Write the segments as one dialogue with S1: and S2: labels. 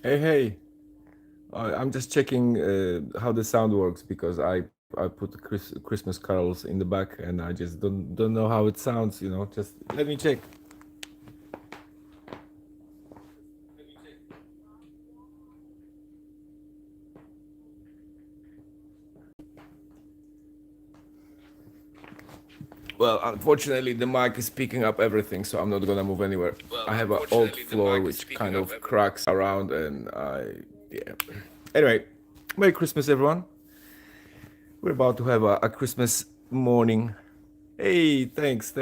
S1: Hey, hey! I'm just checking how the sound works because I put the Christmas carols in the back and I just don't know how it sounds. Just let me check. Well, unfortunately, the mic is picking up everything, so I'm not gonna move anywhere. I have an old floor which kind of cracks around, and yeah. Anyway, Merry Christmas, everyone. We're about to have a Christmas morning. Hey, thanks.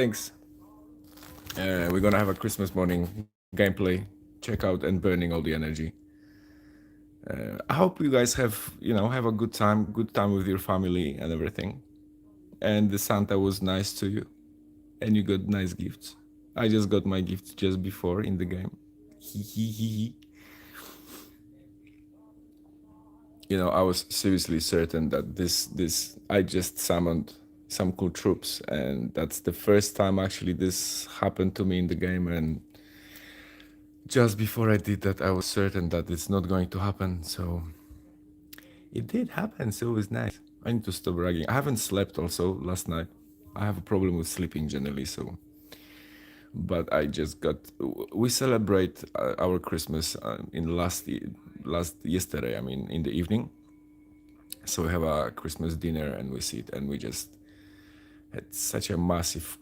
S1: We're gonna have a Christmas morning gameplay, checkout, and burning all the energy. I hope you guys have a good time with your family and everything. And the Santa was nice to you, and you got nice gifts. I just got my gifts just before in the game. I was seriously certain that this I just summoned some cool troops, and that's the first time actually this happened to me in the game. And just before I did that, I was certain that it's not going to happen. So it did happen, so it was nice. I need to stop bragging. I haven't slept also last night. I have a problem with sleeping generally, so. But I just got. We celebrate our Christmas in last yesterday. I mean, in the evening. So we have a Christmas dinner and we sit and we just had such a massive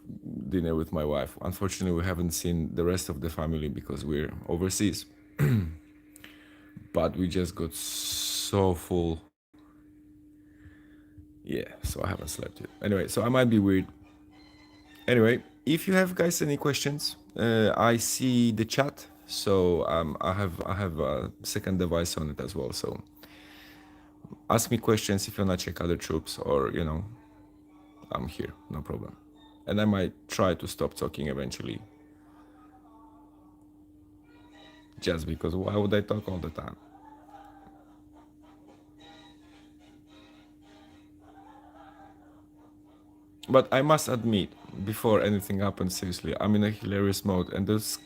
S1: dinner with my wife. Unfortunately, we haven't seen the rest of the family because we're overseas. But we just got so full. Yeah, so I haven't slept yet. Anyway, so I might be weird. Anyway, if you have guys any questions, I see the chat. So I have a second device on it as well. So ask me questions if you wanna check other troops, or I'm here, no problem. And I might try to stop talking eventually, just because why would I talk all the time? But I must admit, before anything happens, seriously, I'm in a hilarious mode, and those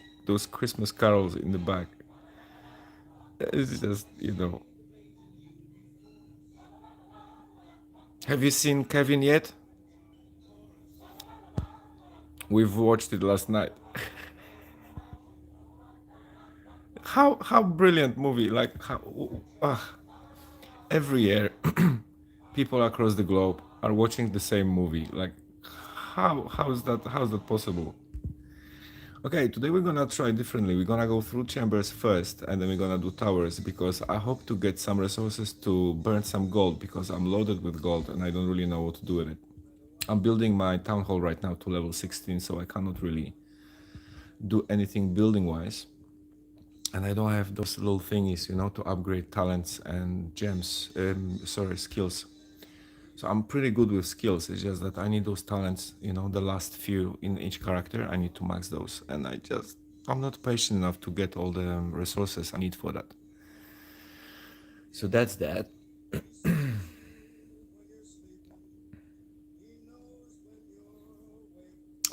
S1: Christmas carols in the back, it's just Have you seen Kevin yet? We've watched it last night. How brilliant movie! Like every year, people across the globe are watching the same movie. Like how's that possible? Okay, today we're gonna try differently. We're gonna go through chambers first, and then we're gonna do towers because I hope to get some resources to burn some gold because I'm loaded with gold and I don't really know what to do with it. I'm building my town hall right now to level 16, so I cannot really do anything building wise. And I don't have those little thingies, to upgrade talents and gems, sorry, skills. So I'm pretty good with skills. It's just that I need those talents, the last few in each character. I need to max those, and I'm not patient enough to get all the resources I need for that. So that's that.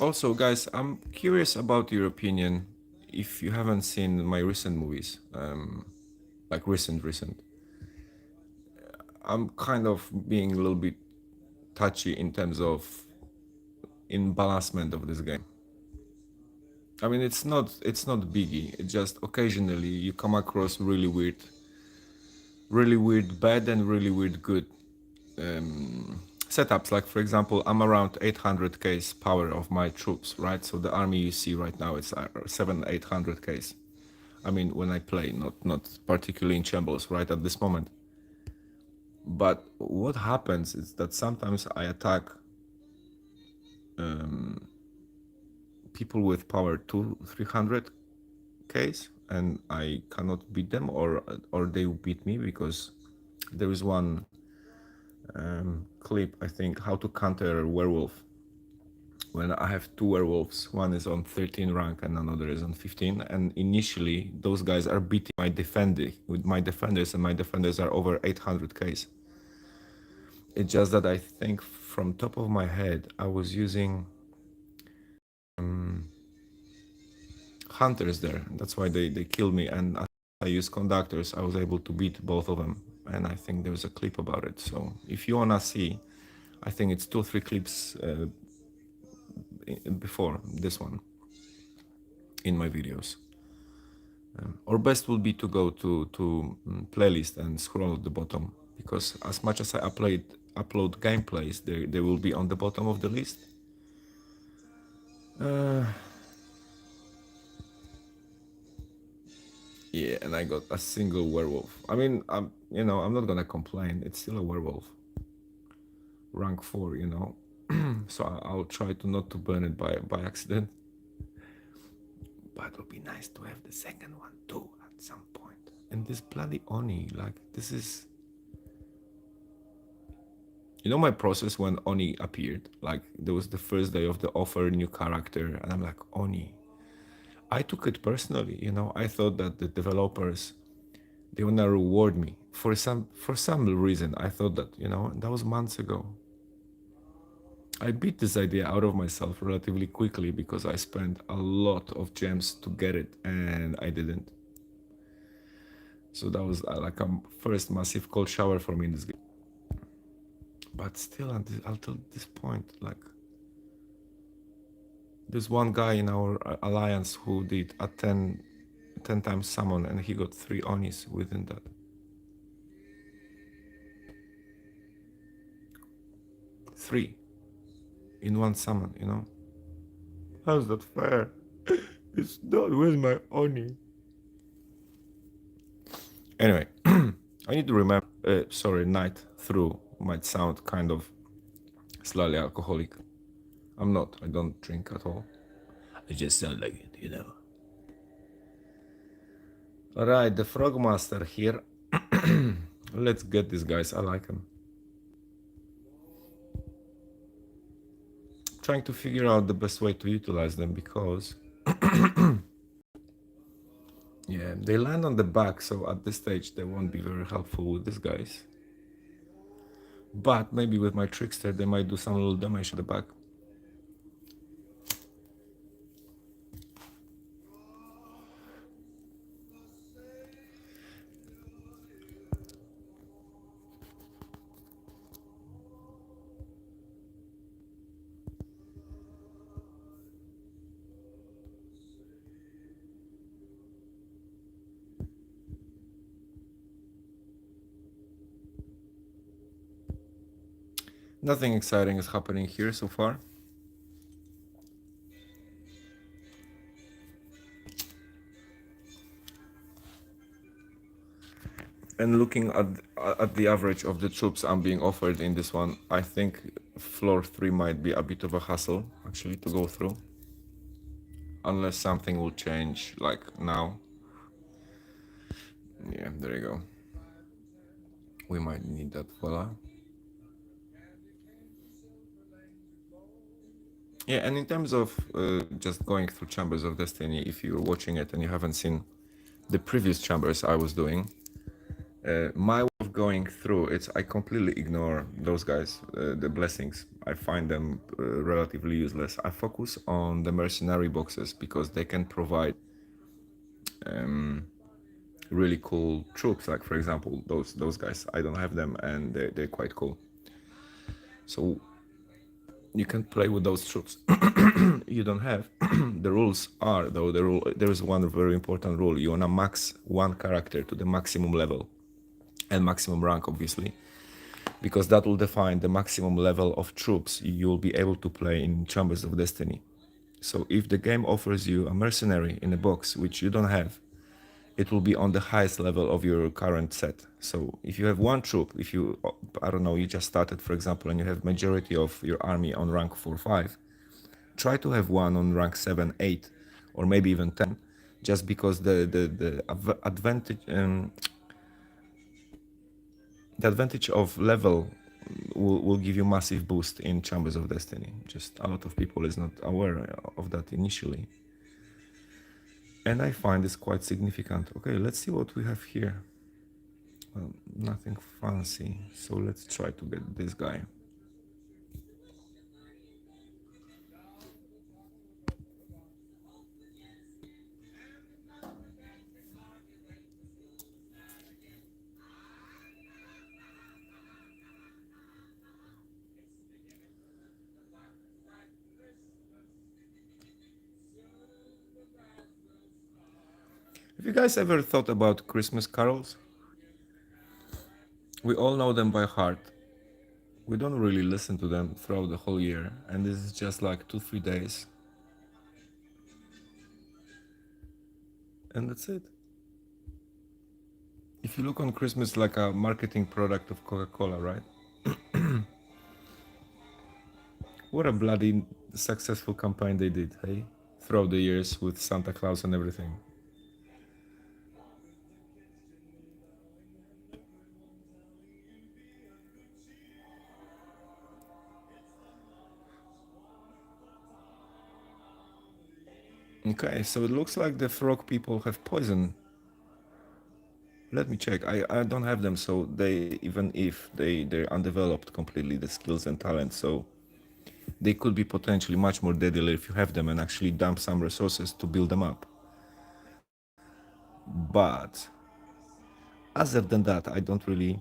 S1: Also, guys, I'm curious about your opinion. If you haven't seen my recent movies, like recent, I'm kind of being a little bit touchy in terms of imbalancement of this game. I mean, it's not biggie. It's just occasionally you come across really weird bad and really weird good setups. Like for example, I'm around 800 k's power of my troops, right? So the army you see right now it's 700-800 k's. I mean, when I play, not particularly in Chambles right at this moment. But what happens is that sometimes I attack people with power 200-300 k's and I cannot beat them, or they beat me because there is one clip, I think, how to counter a werewolf. When I have two werewolves, one is on 13 rank and another is on 15, and initially those guys are beating my defenders, and my defenders are over 800 k's. It's just that I think from top of my head I was using hunters there. That's why they killed me, and I used conductors, I was able to beat both of them. And I think there's a clip about it. So if you wanna see, I think it's 2 or 3 clips before this one in my videos. Or best will be to go to playlist and scroll at the bottom, because as much as I upload gameplays, they will be on the bottom of the list. Yeah, and I got a single werewolf. I mean, I'm not gonna complain. It's still a werewolf, rank 4, So I'll try to not to burn it by accident. But it would be nice to have the second one too at some point. And this bloody Oni, like, this is... my process when Oni appeared? Like, there was the first day of the offer, new character, and I'm like, Oni. I took it personally, I thought that the developers, they wanna reward me. For some reason, I thought that, that was months ago. I beat this idea out of myself relatively quickly because I spent a lot of gems to get it, and I didn't. So that was like a first massive cold shower for me in this game. But still, until this point, like, there's one guy in our alliance who did a 10 times summon, and he got 3 Onis within that. 3 in one summon, How's that fair? It's not with my Oni. Anyway, I need to remember, sorry, night through might sound kind of slightly alcoholic. I'm not, I don't drink at all. I just sound like it. Alright, the Frogmaster here. Let's get these guys, I like them. Trying to figure out the best way to utilize them, because yeah, they land on the back, so at this stage they won't be very helpful with these guys. But maybe with my Trickster they might do some little damage to the back. Nothing exciting is happening here so far. And looking at the average of the troops I'm being offered in this one, I think floor 3 might be a bit of a hassle actually to go through, unless something will change like now. Yeah, there you go. We might need that, voila. Yeah, and in terms of just going through Chambers of Destiny, if you're watching it and you haven't seen the previous chambers I was doing, my way of going through it, I completely ignore those guys, the blessings. I find them relatively useless. I focus on the mercenary boxes because they can provide really cool troops. Like, for example, those guys. I don't have them, and they're quite cool. So you can play with those troops. You don't have. The rules are, though, there is one very important rule. You wanna max one character to the maximum level and maximum rank, obviously, because that will define the maximum level of troops you'll be able to play in Chambers of Destiny. So if the game offers you a mercenary in a box which you don't have, it will be on the highest level of your current set. So if you have one troop, if you, I don't know, you just started, for example, and you have majority of your army on rank 4 5, try to have one on rank 7 8, or maybe even 10, just because the advantage of level will give you massive boost in Chambers of Destiny. Just a lot of people is not aware of that initially. And I find this quite significant. Okay, let's see what we have here. Well, nothing fancy, so let's try to get this guy. Have you guys ever thought about Christmas carols? We all know them by heart. We don't really listen to them throughout the whole year, and this is just like 2-3 days, and that's it. If you look on Christmas like a marketing product of Coca-Cola, right? What a bloody successful campaign they did, hey? Throughout the years with Santa Claus and everything. Okay, so it looks like the frog people have poison. Let me check. I don't have them, so they, even if they're undeveloped completely, the skills and talent, so they could be potentially much more deadly if you have them and actually dump some resources to build them up. But other than that, I don't really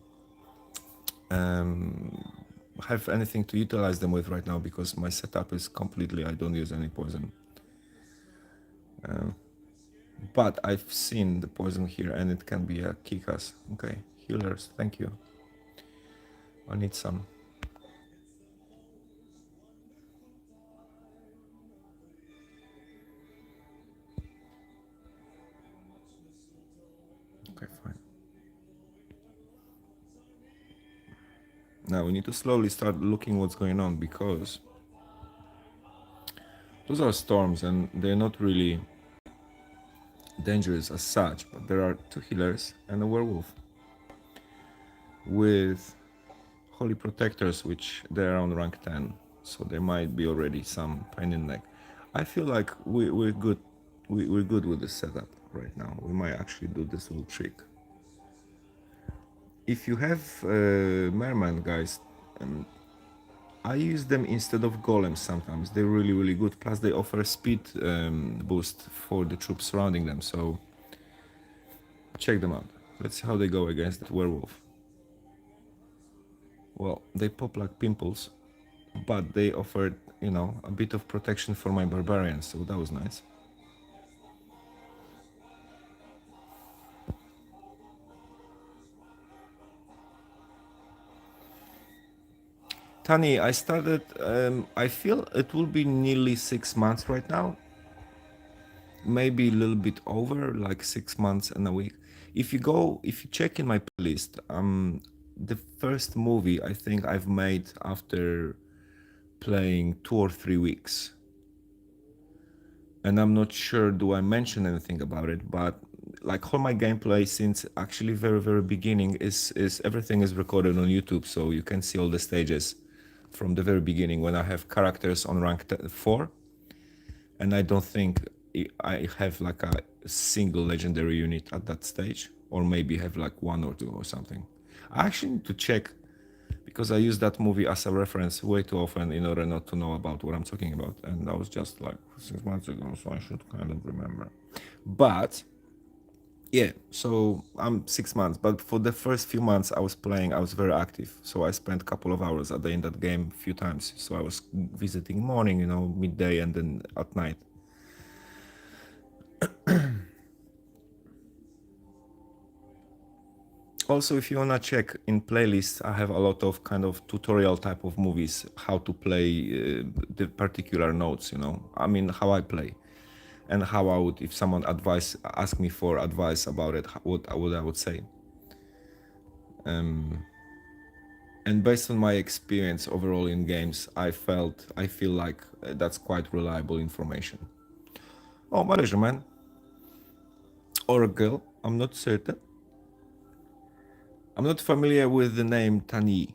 S1: have anything to utilize them with right now because my setup is completely, I don't use any poison. But I've seen the poison here and it can be a kick-ass. Okay, healers, thank you. I need some. Okay, fine. Now we need to slowly start looking what's going on because those are storms and they're not really dangerous as such, but there are 2 healers and a werewolf with holy protectors, which they're on rank 10, so there might be already some pain in the neck. I feel like we're good. We're good with this setup right now. We might actually do this little trick. If you have merman guys, I use them instead of golems sometimes. They're really good. Plus they offer speed boost for the troops surrounding them. So check them out. Let's see how they go against that werewolf. Well, they pop like pimples, but they offered, you know, a bit of protection for my barbarians, so that was nice. Tani, I started, I feel it will be nearly 6 months right now. Maybe a little bit over, like 6 months and a week. If you check in my playlist, the first movie I think I've made after playing 2 or 3 weeks. And I'm not sure do I mention anything about it, but like all my gameplay since actually very beginning is everything is recorded on YouTube, so you can see all the stages from the very beginning when I have characters on rank 4, and I don't think I have like a single legendary unit at that stage, or maybe have like 1 or 2 or something. I actually need to check because I use that movie as a reference way too often in order not to know about what I'm talking about, and that was just like 6 months ago, so I should kind of remember. But yeah, so I'm 6 months, but for the first few months I was playing, I was very active. So I spent a couple of hours a day in that game a few times. So I was visiting morning, you know, midday, and then at night. Also, if you wanna check in playlists, I have a lot of kind of tutorial type of movies, how to play the particular notes, you know, I mean, how I play. And how I would, if someone ask me for advice about it, what I would say. And based on my experience overall in games, I feel like that's quite reliable information. Oh, Malaysia man, or a girl, I'm not certain. I'm not familiar with the name Tani,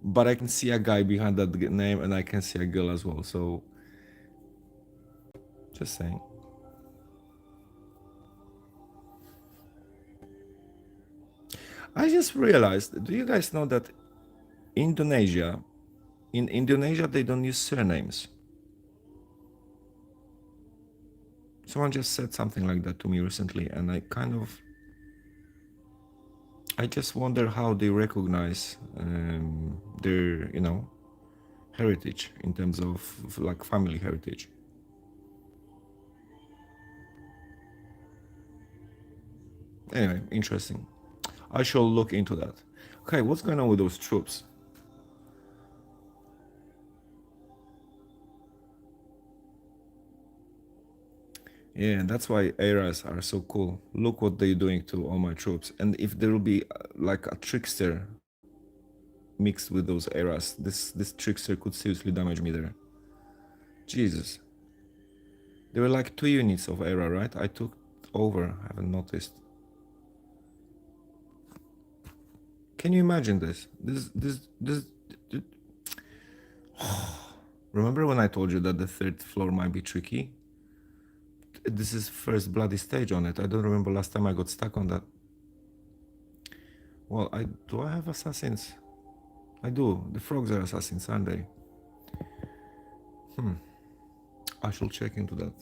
S1: but I can see a guy behind that name, and I can see a girl as well. So, just saying. I just realized, do you guys know that in Indonesia, they don't use surnames? Someone just said something like that to me recently, and I just wonder how they recognize their, you know, heritage in terms of like family heritage. Anyway, interesting. I shall look into that. Okay, what's going on with those troops? Yeah, that's why eras are so cool. Look what they're doing to all my troops. And if there will be like a trickster mixed with those eras, this trickster could seriously damage me there. Jesus. There were like 2 units of era, right? I took over, I haven't noticed. Can you imagine this? Remember when I told you that the third floor might be tricky? This is first bloody stage on it. I don't remember last time I got stuck on that. Well, do I have assassins? I do. The frogs are assassins, aren't they? I shall check into that.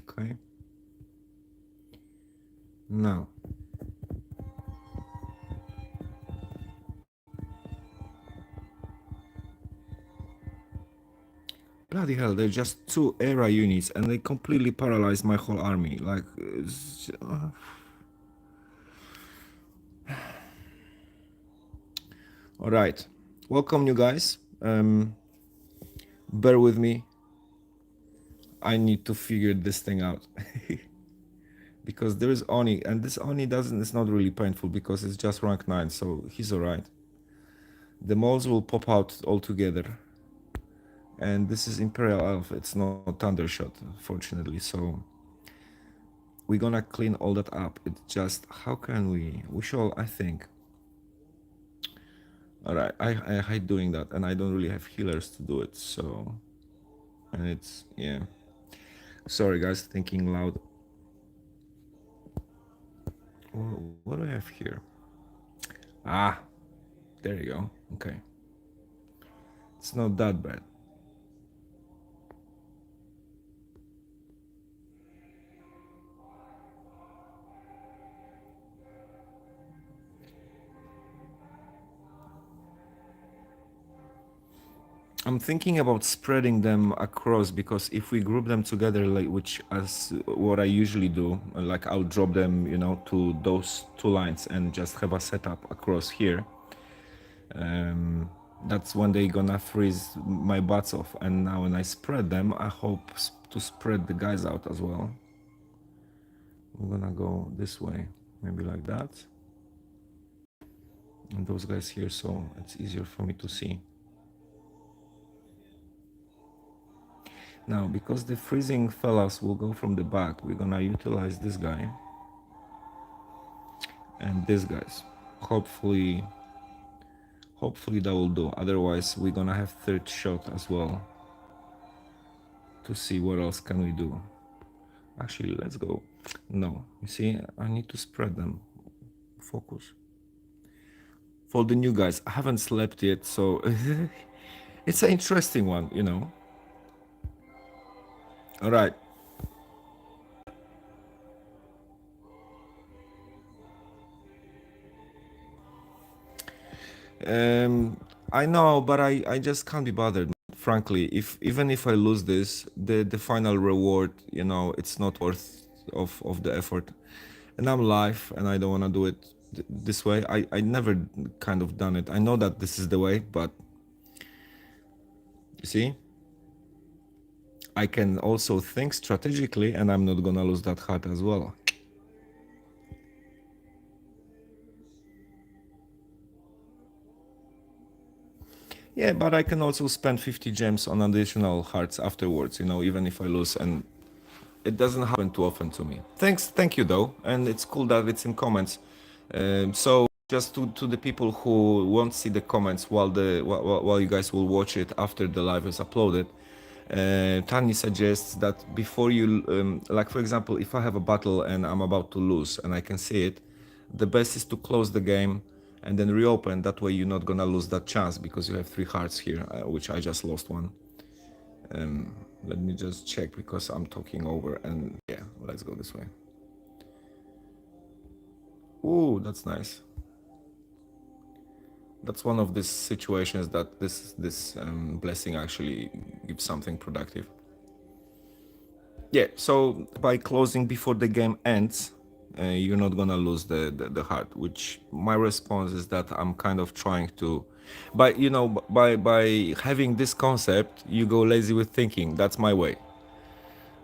S1: Okay. Now, bloody hell, they're just 2 era units and they completely paralyzed my whole army. Like, all right. Welcome, you guys. Bear with me. I need to figure this thing out. Because there is Oni, and this Oni it's not really painful because it's just rank 9, so he's alright. The moles will pop out altogether. And this is Imperial Elf, it's not Thundershot, fortunately, so we're gonna clean all that up. It's just, how can we shall, I think. Alright, I hate doing that, and I don't really have healers to do it, so, and it's, yeah. Sorry guys, thinking loud. What do I have here? Ah, there you go. Okay. It's not that bad. I'm thinking about spreading them across, because if we group them together, like, which as what I usually do, like I'll drop them, you know, to those 2 lines and just have a setup across here. That's when they gonna freeze my butts off. And now when I spread them, I hope to spread the guys out as well. I'm gonna go this way, maybe like that, and those guys here, so it's easier for me to see. Now, because the freezing fellas will go from the back, we're gonna utilize this guy and these guys. Hopefully that will do. Otherwise, we're gonna have third shot as well to see what else can we do. Actually, let's go. No, you see, I need to spread them. Focus. For the new guys, I haven't slept yet, so it's an interesting one, you know. All right. I know, but I just can't be bothered. Frankly, even if I lose this, the final reward, you know, it's not worth of the effort. And I'm live, and I don't want to do it this way. I never kind of done it. I know that this is the way, but you see, I can also think strategically, and I'm not gonna lose that heart as well. Yeah, but I can also spend 50 gems on additional hearts afterwards, you know, even if I lose, and it doesn't happen too often to me. Thank you though, and it's cool that it's in comments. So just to the people who won't see the comments while you guys will watch it after the live is uploaded, Tani suggests that before you, like for example, if I have a battle and I'm about to lose and I can see it, the best is to close the game and then reopen. That way you're not gonna lose that chance, because you have 3 hearts here, which I just lost one. Let me just check, because I'm talking over, and yeah, let's go this way. Ooh, that's nice. That's one of these situations that this blessing actually gives something productive. Yeah, so by closing before the game ends, you're not gonna lose the heart. Which my response is that I'm kind of trying to, by by having this concept, you go lazy with thinking. That's my way.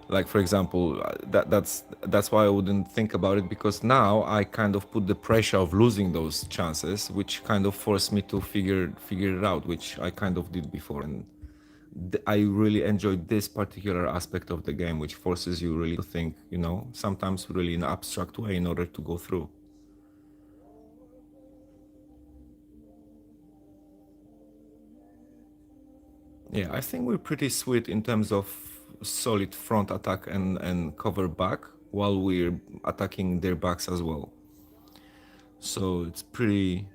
S1: Like for example, that's why I wouldn't think about it, because now I kind of put the pressure of losing those chances, which kind of forced me to figure it out, which I kind of did before. And I really enjoyed this particular aspect of the game, which forces you really to think, sometimes really in an abstract way in order to go through. Yeah, I think we're pretty sweet in terms of solid front attack and cover back while we're attacking their backs as well. So it's pretty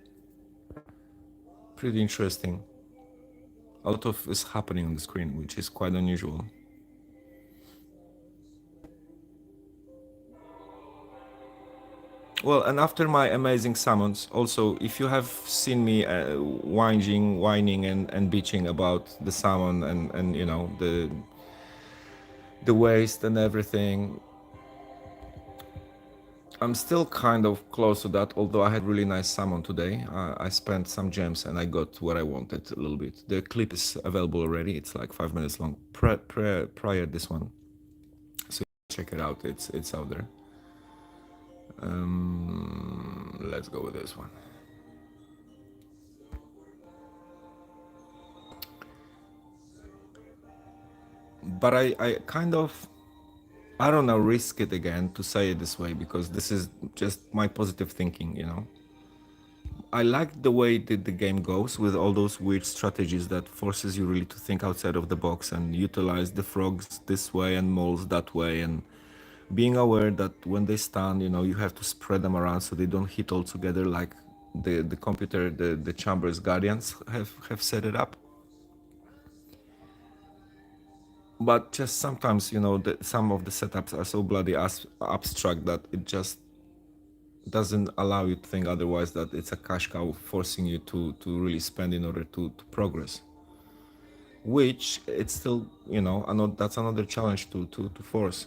S1: interesting. A lot of is happening on the screen, which is quite unusual. Well, and after my amazing summons, also, if you have seen me whining and bitching about the summon and the waste and everything, I'm still kind of close to that, although I had really nice summon today. I spent some gems and I got what I wanted a little bit. The clip is available already. It's like 5 minutes long prior this one. So check it out. It's out there. Let's go with this one. But I kind of, I don't know, risk it again to say it this way, because this is just my positive thinking. I like the way that the game goes with all those weird strategies that forces you really to think outside of the box and utilize the frogs this way and moles that way, and being aware that when they stun, you have to spread them around so they don't hit all together, like the computer, the Chambers Guardians have set it up. But just sometimes, some of the setups are so bloody abstract that it just doesn't allow you to think otherwise, that it's a cash cow forcing you to really spend in order to progress. Which it's still, that's another challenge to force.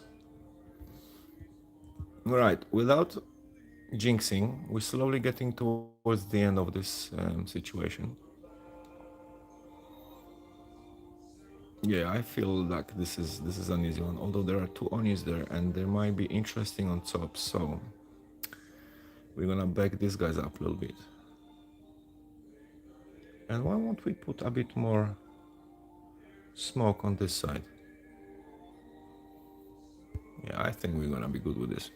S1: Right, without jinxing, we're slowly getting towards the end of this situation. Yeah, I feel like this is an easy one, although there are two Onis there and there might be interesting on top, so we're gonna back these guys up a little bit. And why won't we put a bit more smoke on this side? Yeah, I think we're gonna be good with this.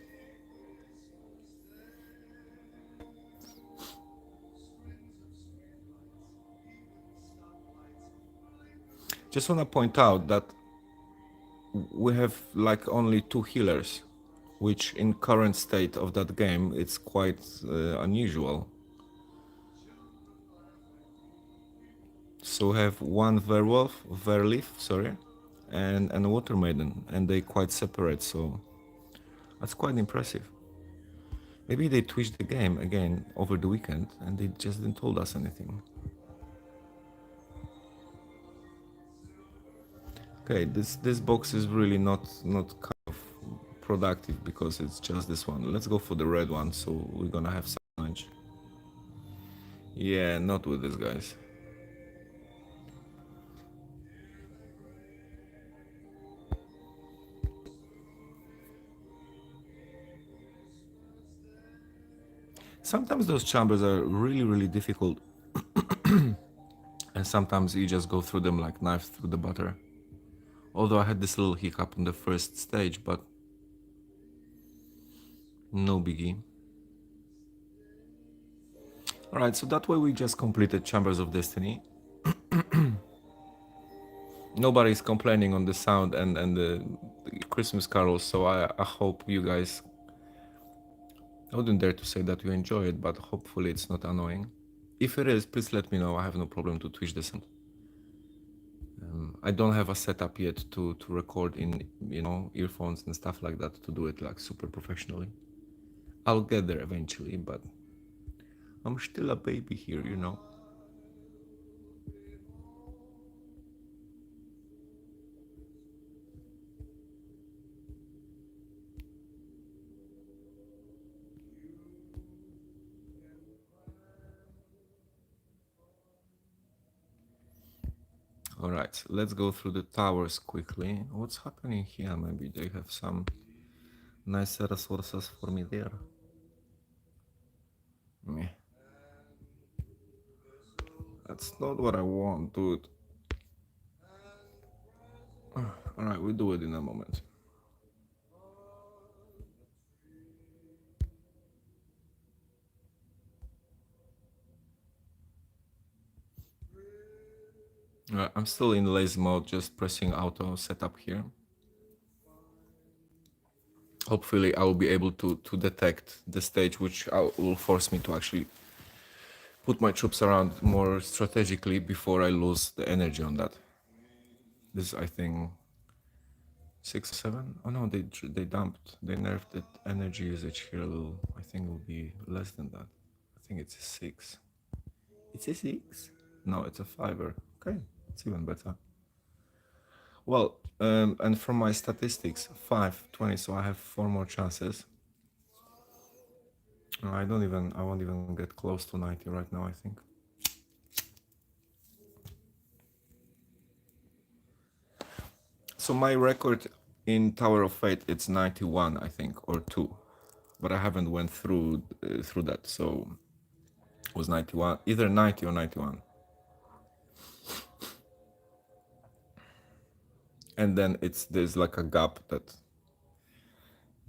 S1: Just wanna point out that we have like only two healers, which in current state of that game, it's quite unusual. So we have one Verleaf, sorry, and a Water Maiden, and they quite separate, so that's quite impressive. Maybe they twitched the game again over the weekend and they just didn't told us anything. Okay, this box is really not kind of productive because it's just this one. Let's go for the red one, so we're gonna have some lunch. Yeah, not with these guys. Sometimes those chambers are really difficult, and sometimes you just go through them like knife through the butter. Although I had this little hiccup in the first stage, but no biggie. Alright, so that way we just completed Chambers of Destiny. Nobody's complaining on the sound and the Christmas carols, so I hope you guys, I wouldn't dare to say that you enjoy it, but hopefully it's not annoying. If it is, please let me know. I have no problem to twitch this. I don't have a setup yet to record in earphones and stuff like that, to do it like super professionally. I'll get there eventually, but I'm still a baby here. All right, let's go through the towers quickly. What's happening here? Maybe they have some nice resources for me there. Meh. That's not what I want, dude. All right, we'll do it in a moment. I'm still in lazy mode, just pressing auto setup here. Hopefully I will be able to detect the stage which will force me to actually put my troops around more strategically before I lose the energy on that. This is, I think, 6 or 7. Oh no, they dumped, they nerfed the energy usage here a little. I think it will be less than that. I think it's a 6. It's a 6? No, it's a 5er. Okay, it's even better. Well, and from my statistics, 5, 20, so I have 4 more chances. I won't even get close to 90 right now, I think. So my record in Tower of Fate, it's 91, I think, or 2. But I haven't went through that, so it was 91, either 90 or 91. And then there's like a gap that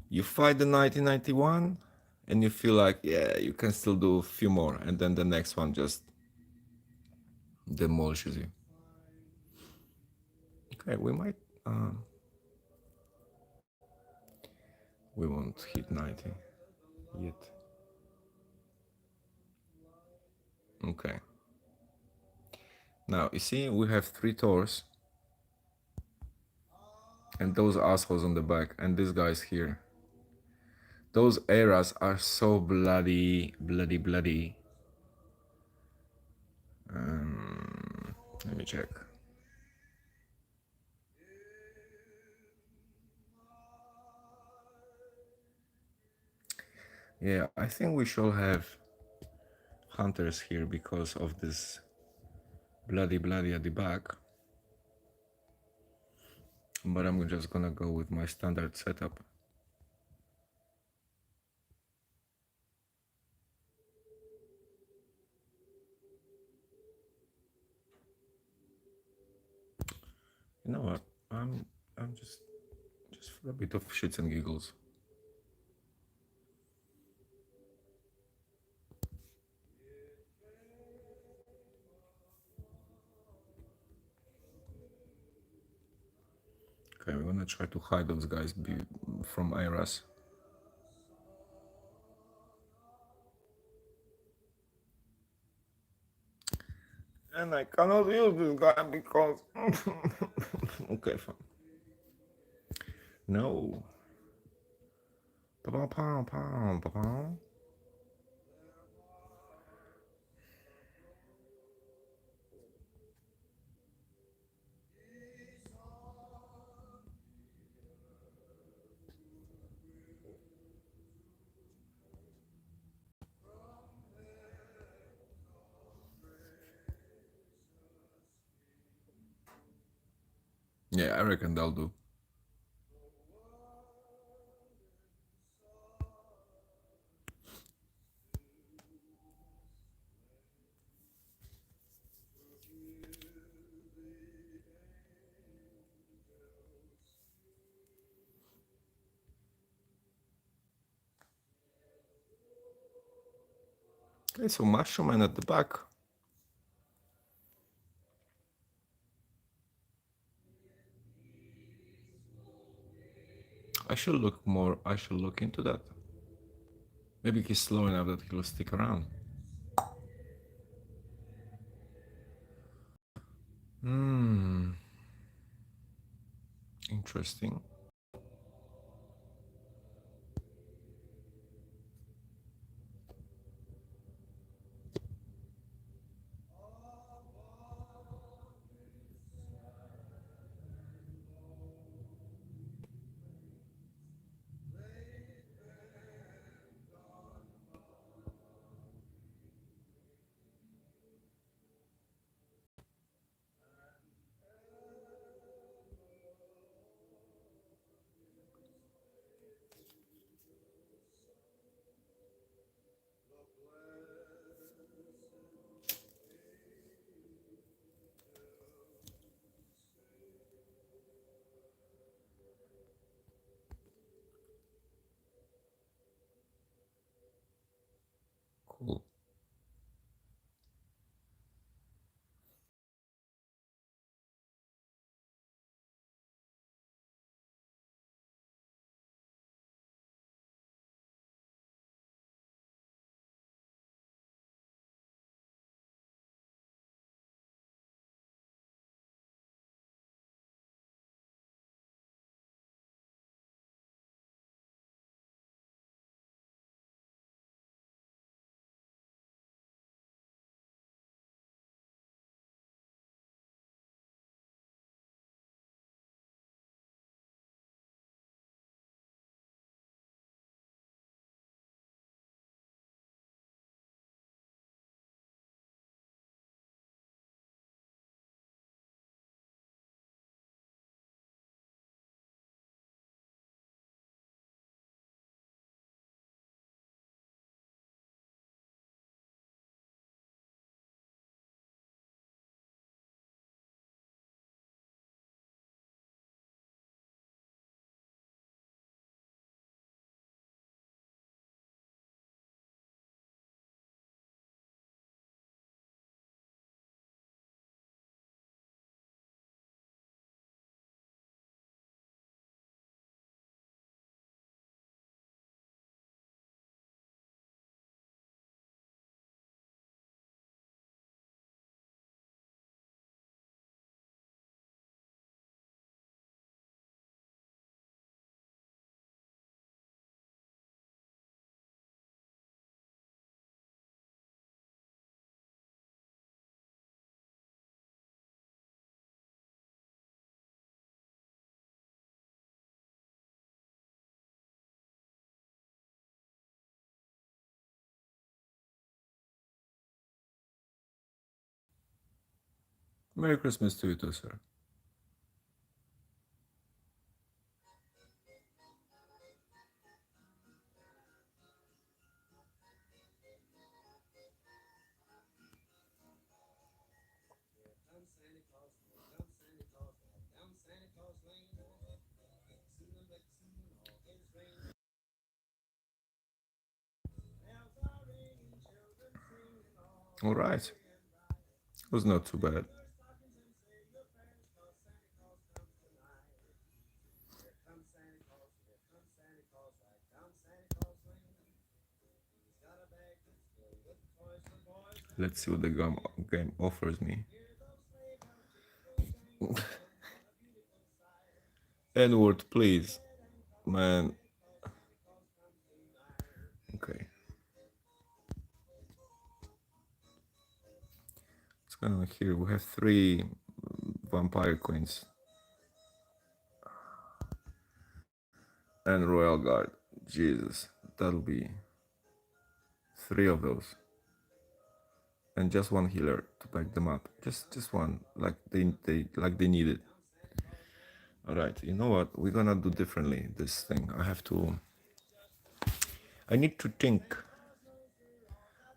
S1: you fight the 1991 and you feel like, yeah, you can still do a few more, and then the next one just demolishes you. Okay, we won't hit 90 yet. Okay. Now, you see, we have 3 towers. And those assholes on the back, and this guy's here. Those eras are so bloody, bloody, bloody. Let me check. Yeah, I think we shall have hunters here because of this bloody, bloody at the back. But I'm just gonna go with my standard setup. You know what? I'm just for a bit of shits and giggles. Okay, we're gonna try to hide those guys from eras. And I cannot use this guy because okay, fine. No. Yeah, I reckon they'll do. Okay, so Mushroom Man at the back. I should look into that. Maybe he's slow enough that he'll stick around. Interesting. Merry Christmas to you too, sir. All right. It was not too bad. Let's see what the game offers me. N-word, please. Man. Okay. What's going on here? We have three vampire queens and royal guard. Jesus. That'll be three of those. And just one healer to back them up. Just one. Like they need it. Alright, you know what? We're gonna do differently this thing. I need to think.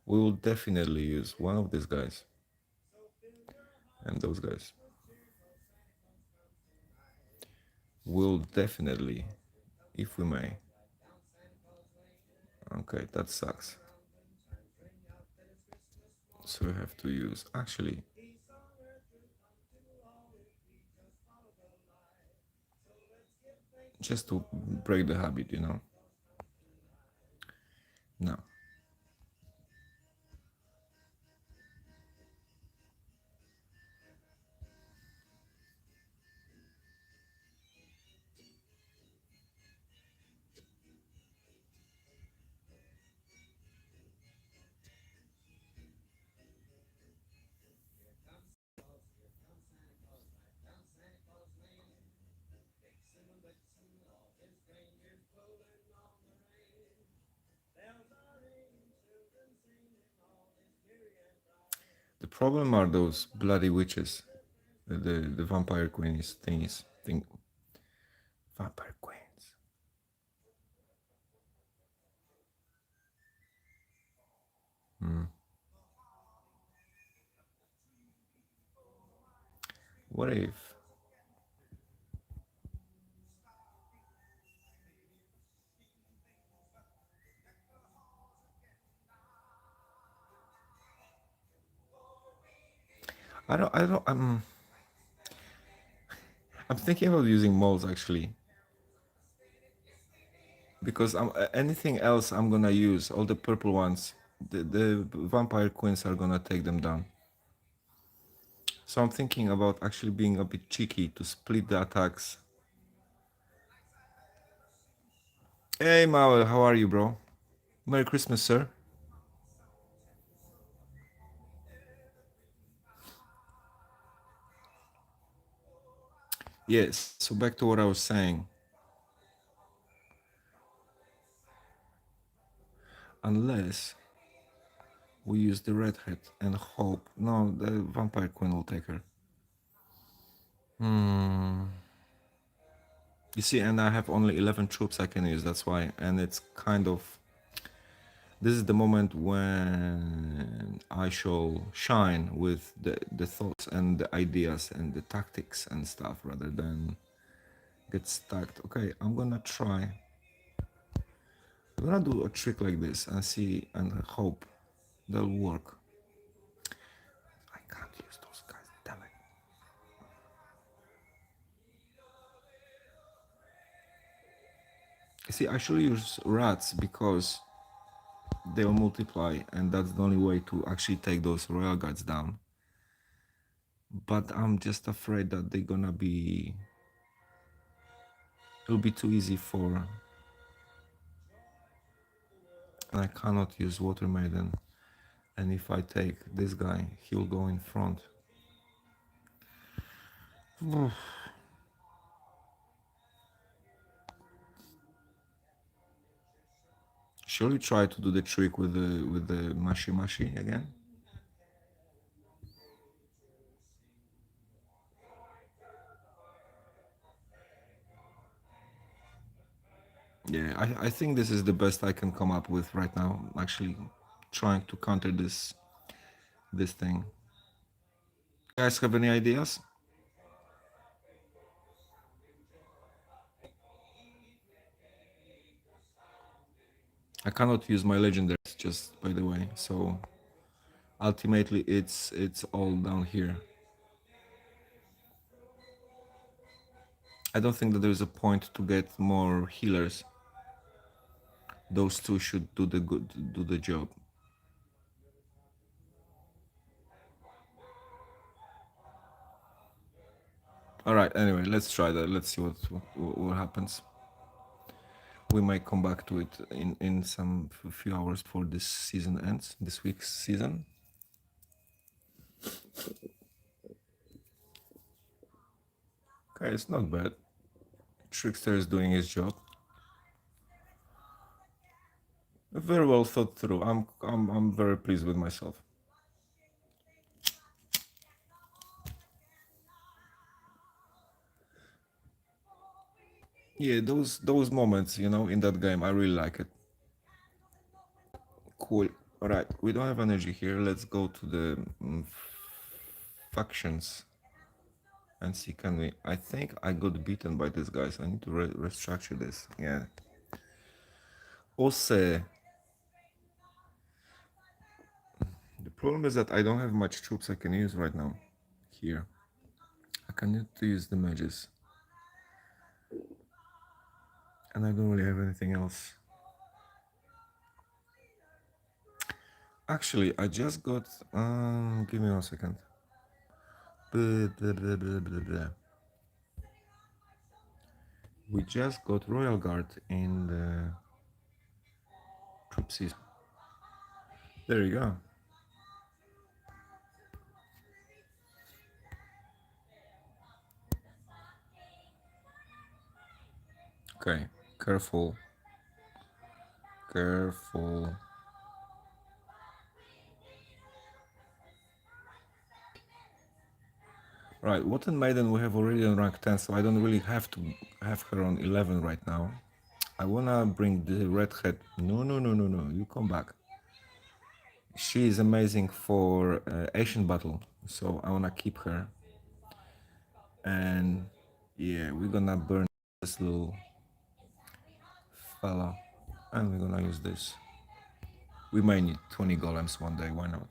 S1: We will definitely use one of these guys and those guys. We'll definitely, if we may. Okay, that sucks. So we have to use, actually, just to break the habit, you know. No. The problem are those bloody witches. The vampire queens thingies. Vampire queens. What if I don't I'm thinking about using moles actually. Because anything else I'm gonna use, all the purple ones, the vampire queens are gonna take them down. So I'm thinking about actually being a bit cheeky to split the attacks. Hey Mao, how are you, bro? Merry Christmas, sir. Yes, so back to what I was saying. Unless we use the red hat and hope. No, the vampire queen will take her. You see, and I have only 11 troops I can use, that's why. And it's kind of... This is the moment when I shall shine with the thoughts and the ideas and the tactics and stuff rather than get stuck. Okay, I'm gonna try. I'm gonna do a trick like this and see and hope that'll work. I can't use those guys, damn it. See, I should use rats because they'll multiply and that's the only way to actually take those royal guards down. But I'm just afraid that they're gonna be... It'll be too easy for... And I cannot use Water Maiden. And if I take this guy, he'll go in front. Shall we try to do the trick with the mashi mashi again? I think this is the best I can come up with right now. Actually, trying to counter this thing. You guys have any ideas? I cannot use my legendaries, just by the way. So ultimately, it's all down here. I don't think that there is a point to get more healers. Those two should do the job. All right. Anyway, let's try that. Let's see what happens. We might come back to it in some few hours before this season ends. This week's season. Okay, it's not bad. Trickster is doing his job. Very well thought through. I'm very pleased with myself. Yeah, those moments, you know, in that game, I really like it. Cool. All right, we don't have energy here. Let's go to the factions and see can we. I think I got beaten by these guys. I need to restructure this. Yeah. Also, the problem is that I don't have much troops I can use right now. Here, I cannot use the mages, and I don't really have anything else. Actually, I just got. Give me 1 second. Blah, blah, blah, blah, blah, blah. We just got Royal Guard in the troopsies. There you go. Okay, careful. Careful. Right, Wotten Maiden we have already on rank 10, so I don't really have to have her on 11 right now. I wanna bring the red head. No, no, no, no, no. You come back. She is amazing for Asian battle, so I wanna keep her. And yeah, we're gonna burn this little fella, and we're gonna use this. We might need 20 golems one day. Why not?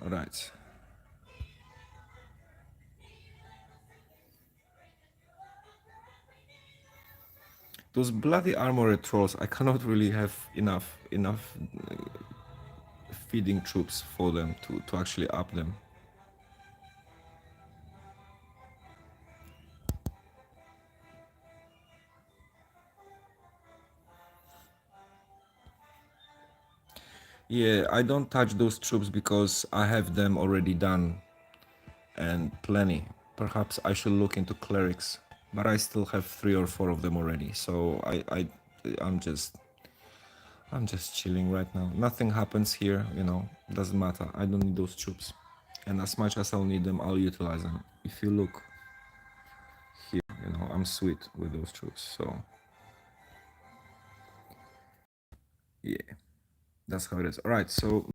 S1: All right. Those bloody armored trolls, I cannot really have enough feeding troops for them to actually up them. Yeah, I don't touch those troops because I have them already done and plenty. Perhaps I should look into clerics, but I still have 3 or 4 of them already. So I'm just chilling right now. Nothing happens here, you know, doesn't matter. I don't need those troops. And as much as I'll need them, I'll utilize them. If you look here, you know, I'm sweet with those troops. So yeah, that's how it is. All right, so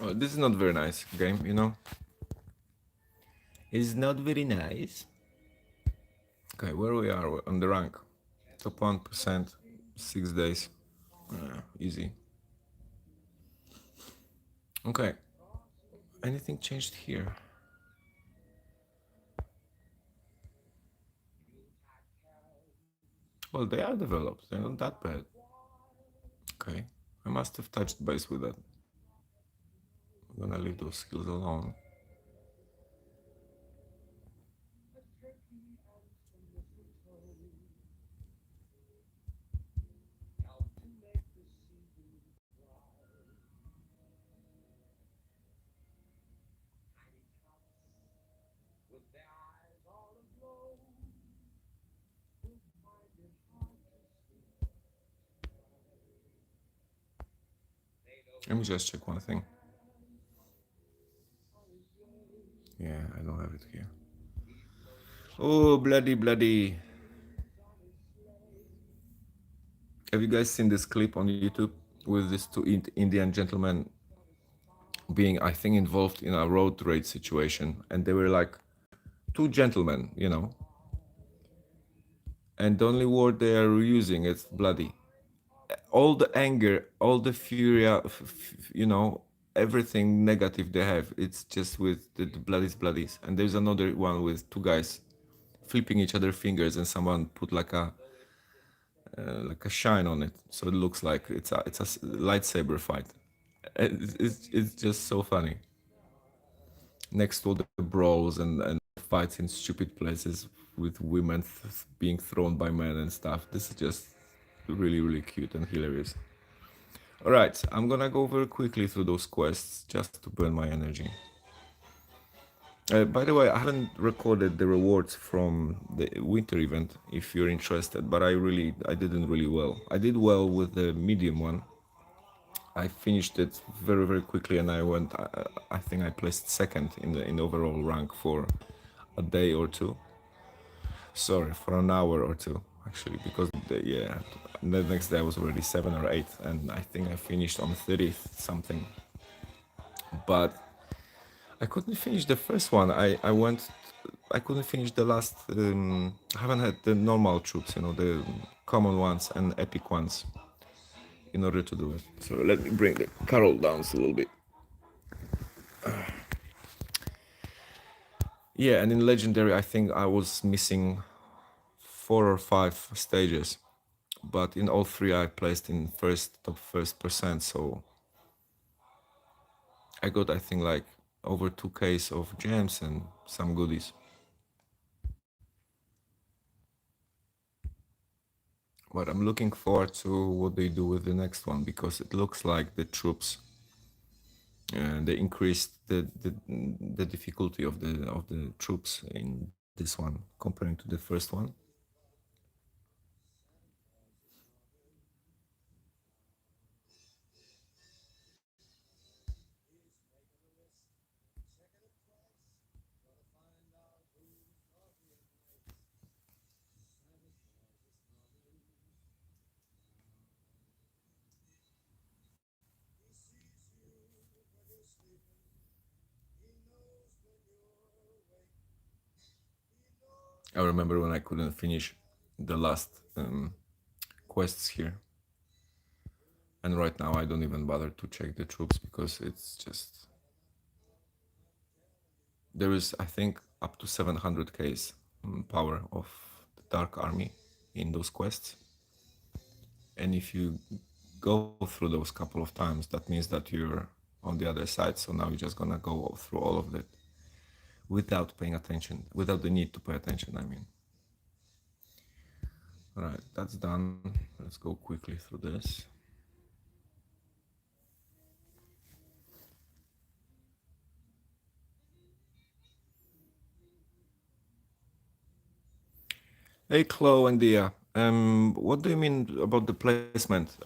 S1: This is not very nice game, you know. It's not very nice. Okay, where we are on the rank? Top 1%, 6 days. Easy. Okay. Anything changed here? Well, they are developed. They're not that bad. Okay. I must have touched base with that. I'm gonna leave those skills alone. Let me just check one thing. Yeah, I don't have it here. Oh, bloody, bloody. Have you guys seen this clip on YouTube with these two Indian gentlemen being, I think, involved in a road rage situation? And they were like two gentlemen, you know, and the only word they are using is bloody. All the anger, all the fury, you know, everything negative they have, it's just with the bloodies, bloodies. And there's another one with two guys flipping each other fingers, and someone put like a shine on it, so it looks like it's a lightsaber fight. It's just so funny. Next to all the brawls and fights in stupid places with women being thrown by men and stuff. This is just really, really cute and hilarious. All right, I'm gonna go very quickly through those quests just to burn my energy. By the way, I haven't recorded the rewards from the winter event if you're interested, but I didn't really well. I did well with the medium one. I finished it very, very quickly, and I think I placed second in the overall rank for a day or two. Sorry, for an hour or two, actually, because yeah, the next day I was already 7 or 8, and I think I finished on 30th something. But I couldn't finish the first one. I couldn't finish the last. I haven't had the normal troops, you know, the common ones and epic ones, in order to do it. So let me bring the Carol down a little bit. Yeah, and in legendary, I think I was missing 4 or 5 stages, but in all three I placed in top first percent. So I got, I think, like over 2Ks of gems and some goodies. But I'm looking forward to what they do with the next one, because it looks like the troops they increased the difficulty of the troops in this one comparing to the first one. I remember when I couldn't finish the last quests here, and right now I don't even bother to check the troops, because it's just, there is, I think, up to 700 Ks power of the Dark Army in those quests. And if you go through those couple of times, that means that you're on the other side. So now you're just gonna go through all of that without paying attention, without the need to pay attention, I mean. All right, that's done. Let's go quickly through this. Hey, Chloe and Dia. What do you mean about the placement?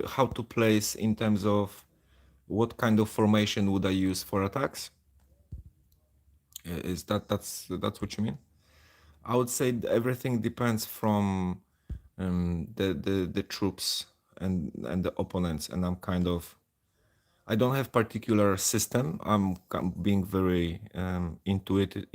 S1: How to place in terms of what kind of formation would I use for attacks? Is that's what you mean? I would say everything depends from the troops and the opponents, and I'm kind of I don't have particular system. Being very intuitive.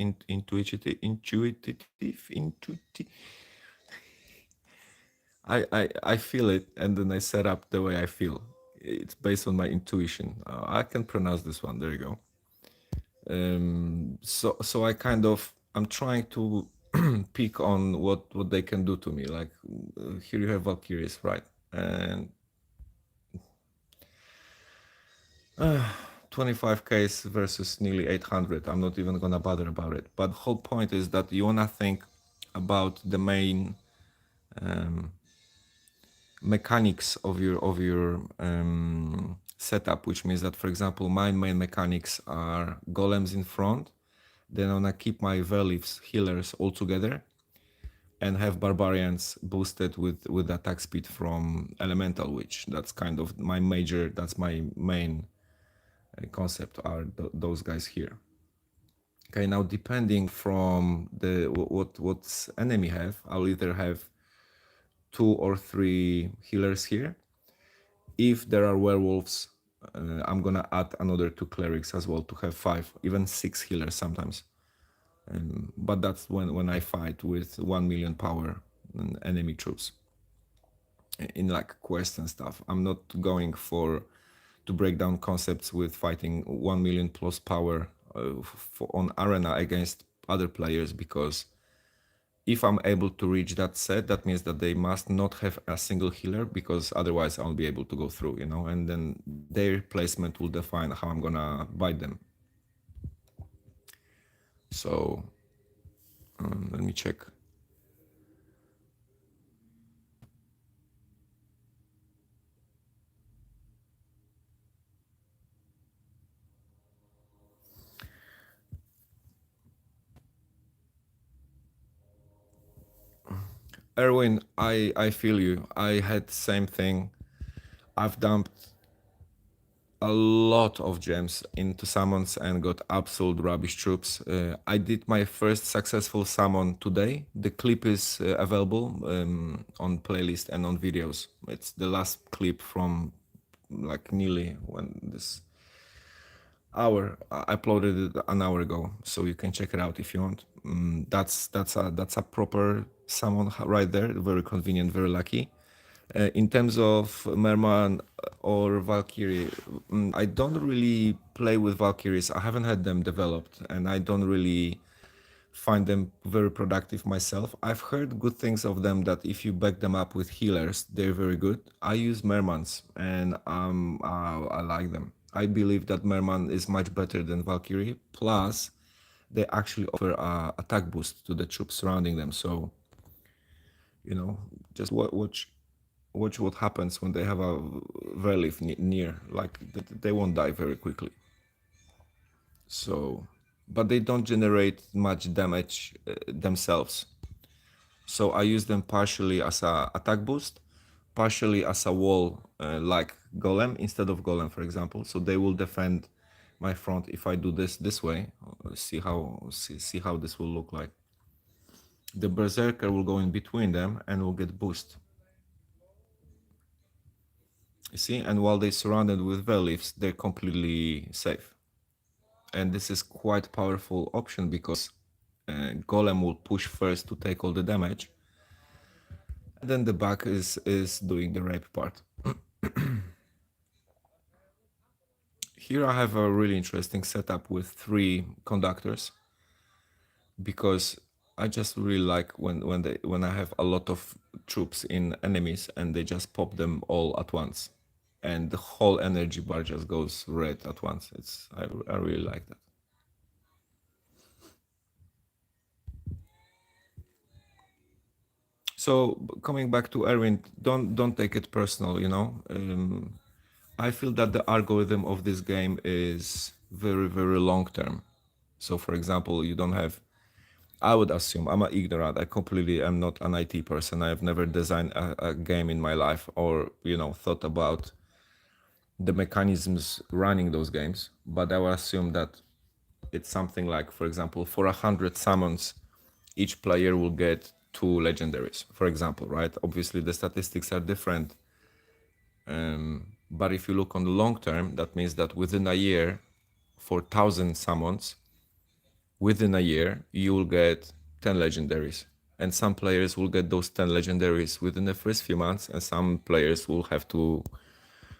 S1: I feel it, and then I set up the way I feel. It's based on my intuition. I can pronounce this one. There you go. So I kind of I'm trying to pick on what they can do to me. Like here you have Valkyries, right? And 25k versus nearly 800. I'm not even gonna bother about it. But the whole point is that you wanna think about the main mechanics of your setup, which means that, for example, my main mechanics are golems in front. Then I wanna keep my Velifs healers all together and have barbarians boosted with attack speed from elemental witch. That's kind of my major. That's my main concept are those guys here. Okay, now depending from the what enemy have, I'll either have 2 or 3 healers here. If there are werewolves, I'm gonna add another 2 clerics as well to have 5, even 6 healers sometimes. But that's when I fight with 1 million power enemy troops in like quests and stuff. I'm not going to break down concepts with fighting 1 million plus power on arena against other players, because if I'm able to reach that set, that means that they must not have a single healer, because otherwise I won't be able to go through, you know, and then their placement will define how I'm gonna bite them. So let me check. Erwin, I feel you. I had the same thing. I've dumped a lot of gems into summons and got absolute rubbish troops. I did my first successful summon today. The clip is available on playlist and on videos. It's the last clip from like nearly when this hour. I uploaded it an hour ago, so you can check it out if you want. That's a proper summon right there. Very convenient, very lucky. In terms of Merman or Valkyrie, I don't really play with Valkyries. I haven't had them developed, and I don't really find them very productive myself. I've heard good things of them, that if you back them up with healers, they're very good. I use Mermans, and I like them. I believe that Merman is much better than Valkyrie. Plus, they actually offer a attack boost to the troops surrounding them. So, you know, just watch what happens when they have a relief near. Like they won't die very quickly. So, but they don't generate much damage themselves. So I use them partially as a attack boost, partially as a wall, like golem instead of golem, for example. So they will defend my front if I do this way. See how this will look like. The berserker will go in between them and will get boost. You see, and while they're surrounded with reliefs, they're completely safe. And this is quite powerful option, because golem will push first to take all the damage, and then the back is doing the rape part. Here I have a really interesting setup with 3 conductors, because I just really like when I have a lot of troops in enemies and they just pop them all at once, and the whole energy bar just goes red at once. I really like that. So coming back to Erwin, don't take it personal. You know, I feel that the algorithm of this game is very long term. So, for example, you don't have. I would assume I'm an ignorant. I completely am not an IT person. I have never designed a game in my life, or thought about the mechanisms running those games. But I would assume that it's something like, for example, for 100 summons, each player will get 2 legendaries, for example, right? Obviously, the statistics are different But if you look on the long term, that means that within a year, for 1,000 summons, within a year, you will get 10 legendaries. And some players will get those 10 legendaries within the first few months, and some players will have to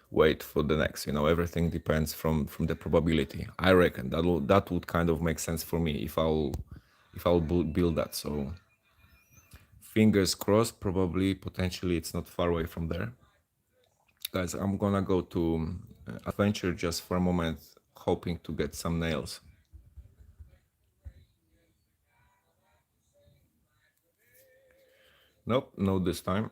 S1: wait for the next. Everything depends from the probability. I reckon that would kind of make sense for me if I'll build that. So fingers crossed. Probably, potentially, it's not far away from there. Guys, I'm gonna go to adventure just for a moment, hoping to get some nails. Nope, no this time.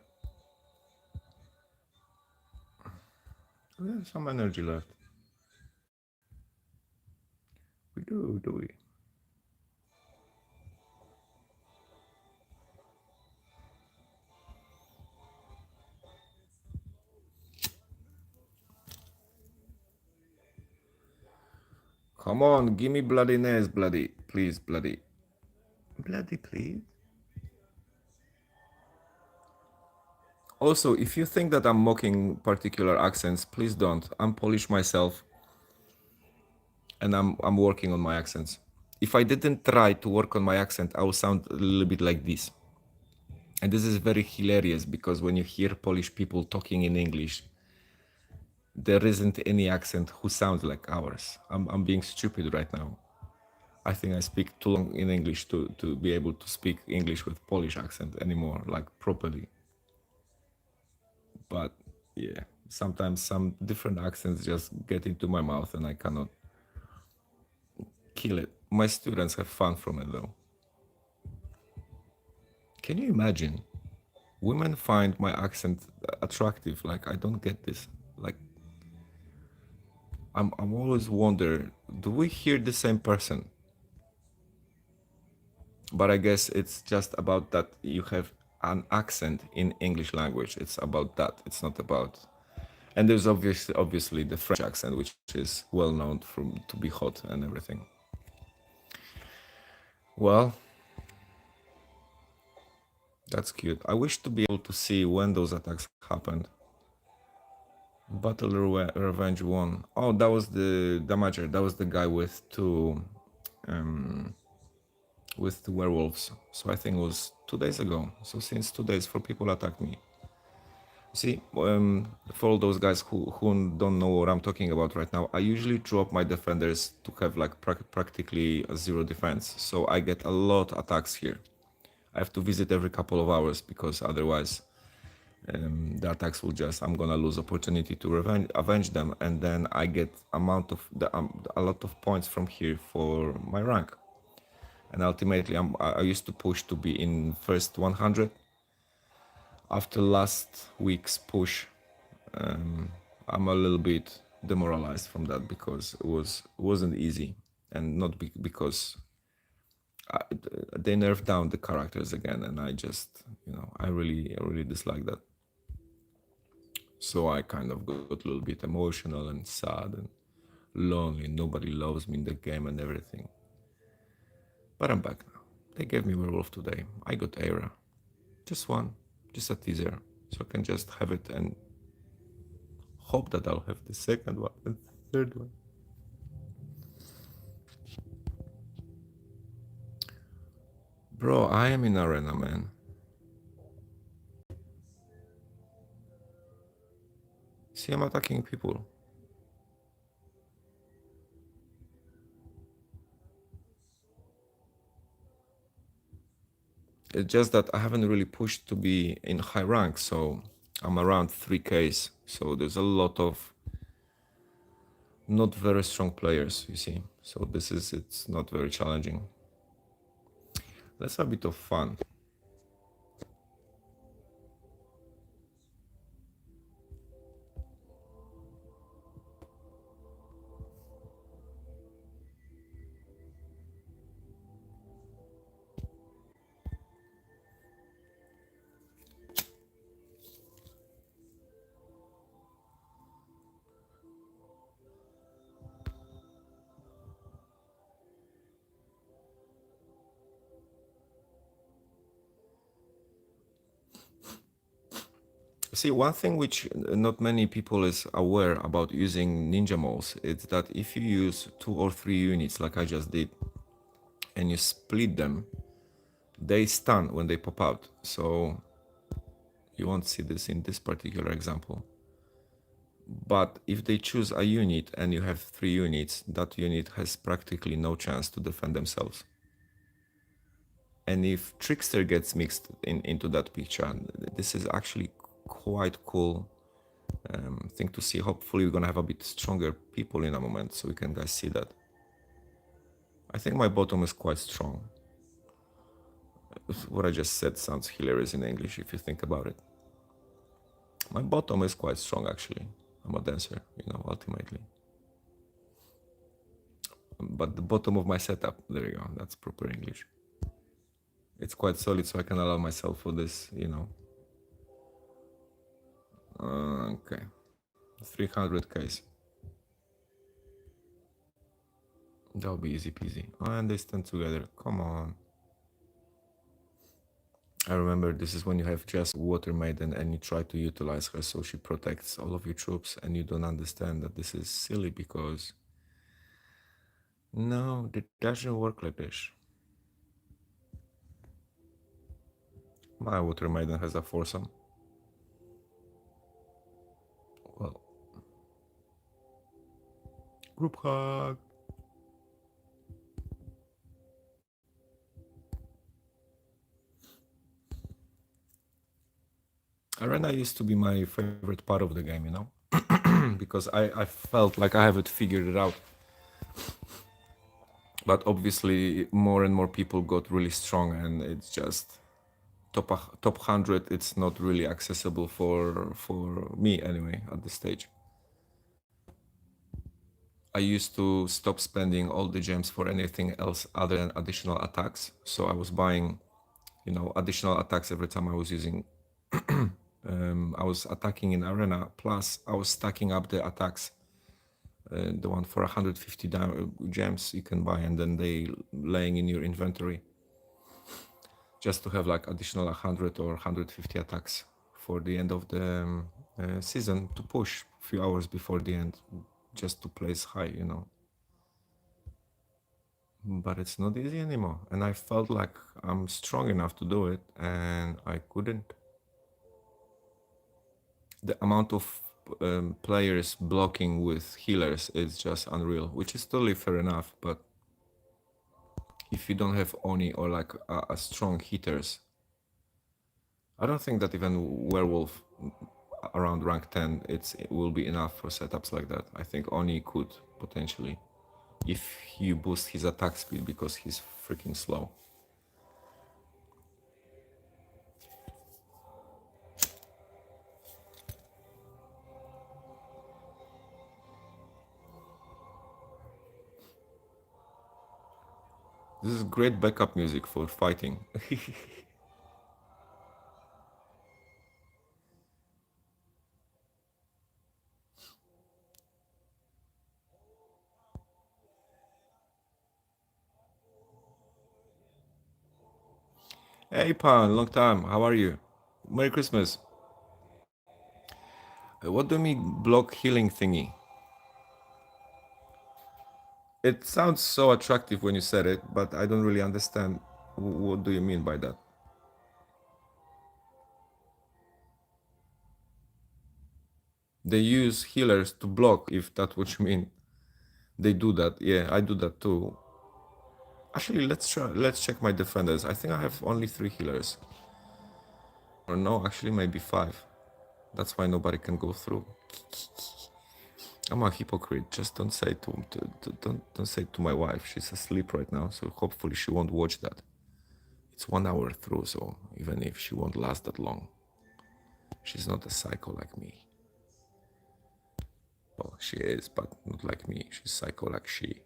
S1: We have some energy left. We do we? Come on, give me bloody nails, bloody. Please, bloody. Bloody, please. Also, if you think that I'm mocking particular accents, please don't. I'm Polish myself, and I'm working on my accents. If I didn't try to work on my accent, I would sound a little bit like this. And this is very hilarious because when you hear Polish people talking in English, there isn't any accent who sounds like ours. I'm being stupid right now. I think I speak too long in English to be able to speak English with Polish accent anymore, like properly. But yeah, sometimes some different accents just get into my mouth and I cannot kill it. My students have fun from it though. Can you imagine? Women find my accent attractive. Like I don't get this. Like I'm always wonder, do we hear the same person? But I guess it's just about that you have an accent in English language. It's about that. It's not about. And there's obviously the French accent, which is well known to be hot and everything. Well, that's cute. I wish to be able to see when those attacks happened. Battle Revenge 1. Oh, that was the damager. That was the guy with the werewolves. So I think it was 2 days ago. So since 2 days, 4 people attacked me. See, for all those guys who don't know what I'm talking about right now, I usually drop my defenders to have like practically a zero defense. So I get a lot of attacks here. I have to visit every couple of hours because otherwise the attacks will just, I'm gonna lose opportunity to avenge them, and then I get a lot of points from here for my rank. And ultimately, I used to push to be in first 100. After last week's push, I'm a little bit demoralized from that because it wasn't easy, and not because they nerfed down the characters again, and I just I really dislike that. So I kind of got a little bit emotional and sad and lonely. Nobody loves me in the game and everything. But I'm back now. They gave me werewolf today. I got Era, just one, just a teaser, so I can just have it and hope that I'll have the second one and the third one. Bro, I am in arena, man. See, I'm attacking people. It's just that I haven't really pushed to be in high rank, so I'm around 3Ks. So there's a lot of not very strong players, you see. So it's not very challenging. Let's have a bit of fun. See, one thing which not many people is aware about using ninja moles is that if you use 2 or 3 units like I just did and you split them, they stun when they pop out. So you won't see this in this particular example. But if they choose a unit and you have 3 units, that unit has practically no chance to defend themselves. And if Trickster gets mixed into that picture, this is actually quite cool thing to see. Hopefully we're gonna have a bit stronger people in a moment so we can guys see that. I think my bottom is quite strong. What I just said sounds hilarious in English if you think about it. My bottom is quite strong actually. I'm a dancer, you know, ultimately. But the bottom of my setup, there you go, that's proper English. It's quite solid, so I can allow myself for this, you know. Okay, 300 case. That'll be easy peasy. And they stand together, come on. I remember this is when you have just Water Maiden and you try to utilize her so she protects all of your troops and you don't understand that this is silly because no, it doesn't work like this. My Water Maiden has a foursome. Well, group hug. Arena used to be my favorite part of the game, you know, because I felt like I have it figured out. But obviously, more and more people got really strong, and it's just top 100. It's not really accessible for me anyway at this stage. I used to stop spending all the gems for anything else other than additional attacks. So I was buying, you know, additional attacks every time I was using. I was attacking in arena. Plus, I was stacking up the attacks. The one for 150 gems you can buy, and then they laying in your inventory, just to have like additional 100 or 150 attacks for the end of the season to push a few hours before the end, just to place high, you know. But it's not easy anymore, and I felt like I'm strong enough to do it, and I couldn't. The amount of players blocking with healers is just unreal, which is totally fair enough, but if you don't have Oni or like a strong hitters, I don't think that even Werewolf around rank 10 it will be enough for setups like that. I think Oni could potentially, if you boost his attack speed because he's freaking slow. This is great backup music for fighting. Hey Pan, long time, how are you? Merry Christmas. What do you mean block healing thingy? It sounds so attractive when you said it, but I don't really understand. What do you mean by that? They use healers to block, if that's what you mean. They do that. Yeah, I do that too. Actually, let's check my defenders. I think I have only 3 healers. Or no, actually maybe 5. That's why nobody can go through. I'm a hypocrite. Just don't say don't say to my wife. She's asleep right now, so hopefully she won't watch that. It's 1 hour through, so even if she won't last that long, she's not a psycho like me. Well, she is, but not like me. She's psycho like she.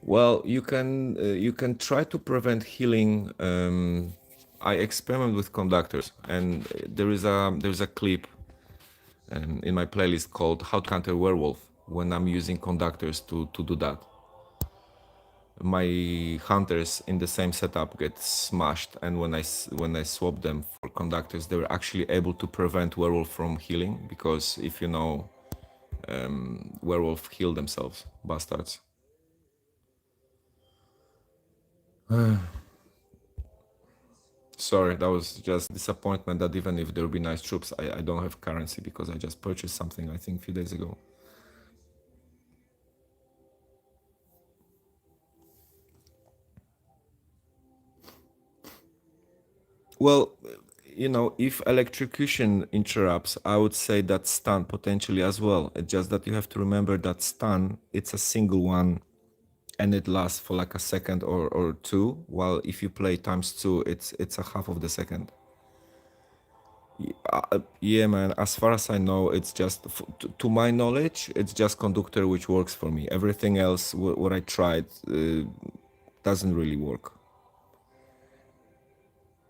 S1: Well, you can try to prevent healing. I experiment with conductors, and there's a clip in my playlist called "How to Counter Werewolf," when I'm using conductors to do that. My hunters in the same setup get smashed, and when I swap them for conductors, they were actually able to prevent werewolf from healing, because if you know, werewolf heal themselves, bastards. Sorry, that was just disappointment that even if there will be nice troops, I don't have currency because I just purchased something, I think, a few days ago. Well, you know, if electrocution interrupts, I would say that stun potentially as well. It's just that you have to remember that stun, it's a single one and it lasts for like a second or two, while if you play times two, it's a half of the second. Yeah, man, as far as I know, it's just, to my knowledge, it's just conductor which works for me. Everything else, what I tried, doesn't really work.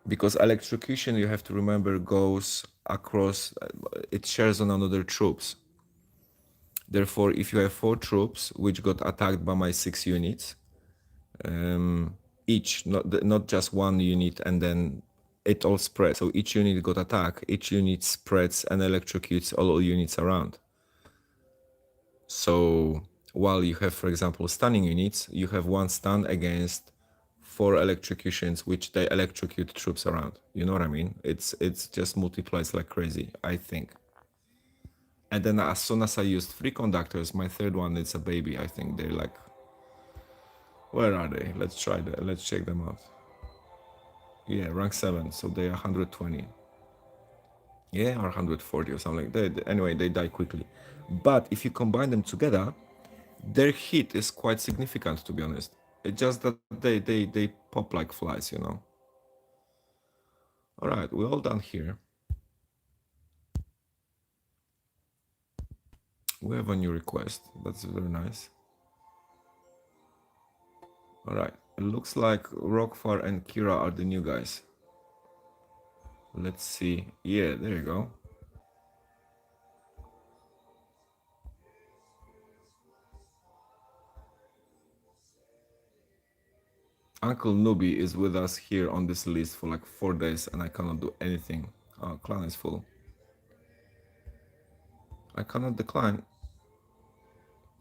S1: Because electrocution, you have to remember, goes across, it shares on another troops. Therefore, if you have 4 troops which got attacked by my 6 units, each, not just one unit, and then it all spreads. So each unit got attacked, each unit spreads and electrocutes all units around. So while you have, for example, stunning units, you have one stun against 4 electrocutions, which they electrocute troops around. You know what I mean? It's just multiplies like crazy, I think. And then as soon as I used 3 conductors, my third one is a baby. I think they're like, where are they? Let's try that. Let's check them out. Yeah, rank 7, so they are 120. Yeah, or 140 or something. Anyway, they die quickly. But if you combine them together, their hit is quite significant, to be honest. It's just that they pop like flies, you know. All right, we're all done here. We have a new request. That's very nice. All right, it looks like Rockfar and Kira are the new guys. Let's see. Yeah, there you go. Uncle Nubi is with us here on this list for like 4 days, and I cannot do anything. Oh, clan is full. I cannot decline.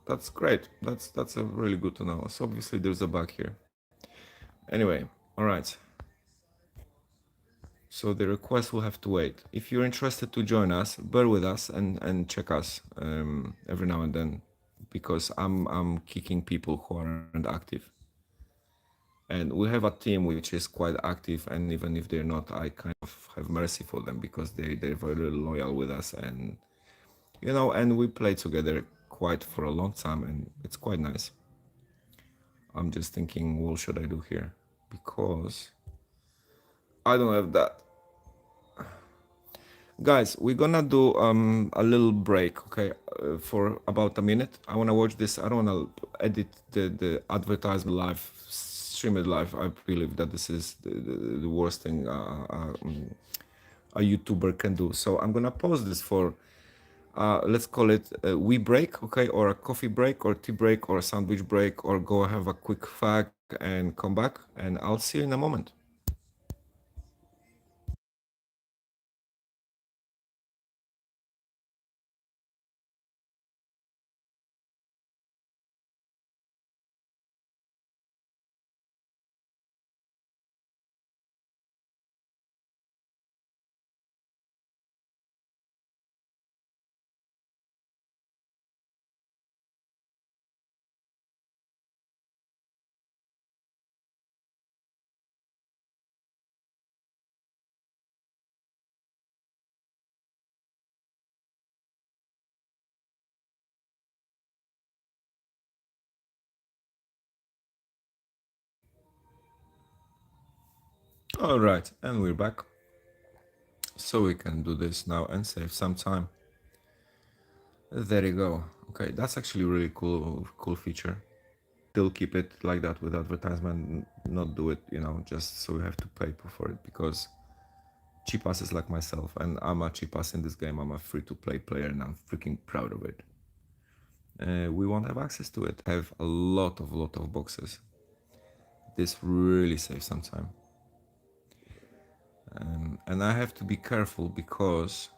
S1: That's great. That's a really good to know. So obviously there's a bug here. Anyway, all right. So the request will have to wait. If you're interested to join us, bear with us and check us every now and then, because I'm kicking people who aren't active. And we have a team which is quite active, and even if they're not, I kind of have mercy for them because they're very loyal with us, and you know, and we play together quite for a long time, and it's quite nice. I'm just thinking, what should I do here? Because I don't have that. Guys, we're gonna do a little break, okay, for about a minute. I wanna watch this. I don't wanna edit the advertisement live, stream it live. I believe that this is the worst thing a YouTuber can do. So I'm gonna pause this for, let's call it a wee break, okay, or a coffee break, or tea break, or a sandwich break, or go have a quick fag and come back, and I'll see you in a moment. All right, and we're back. So we can do this now and save some time. There you go. Okay, that's actually a really cool feature. Still keep it like that with advertisement, not do it, you know, just so you have to pay for it, because cheap asses like myself, and I'm a cheap ass in this game, I'm a free to play player, and I'm freaking proud of it. we won't have access to it. Have a lot of boxes. This really saves some time. And I have to be careful because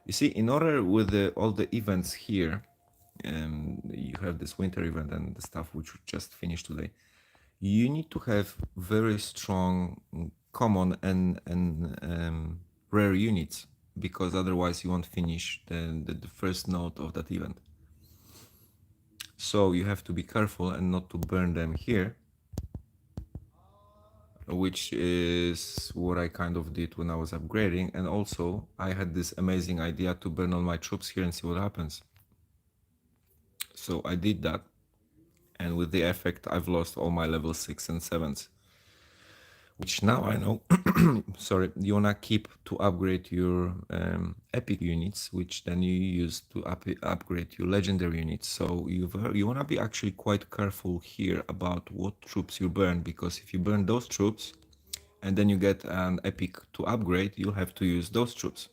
S1: you see, in order with all the events here, you have this winter event and the stuff which we just finished today. You need to have very strong common and rare units, because otherwise you won't finish the first node of that event. So you have to be careful and not to burn them here, which is what I kind of did when I was upgrading. And also I had this amazing idea to burn all my troops here and see what happens. So I did that, and with the effect I've lost all my level 6 and 7s, which now I know. Sorry, you wanna keep to upgrade your epic units, which then you use to upgrade your legendary units. So you wanna be actually quite careful here about what troops you burn, because if you burn those troops and then you get an epic to upgrade, you'll have to use those troops,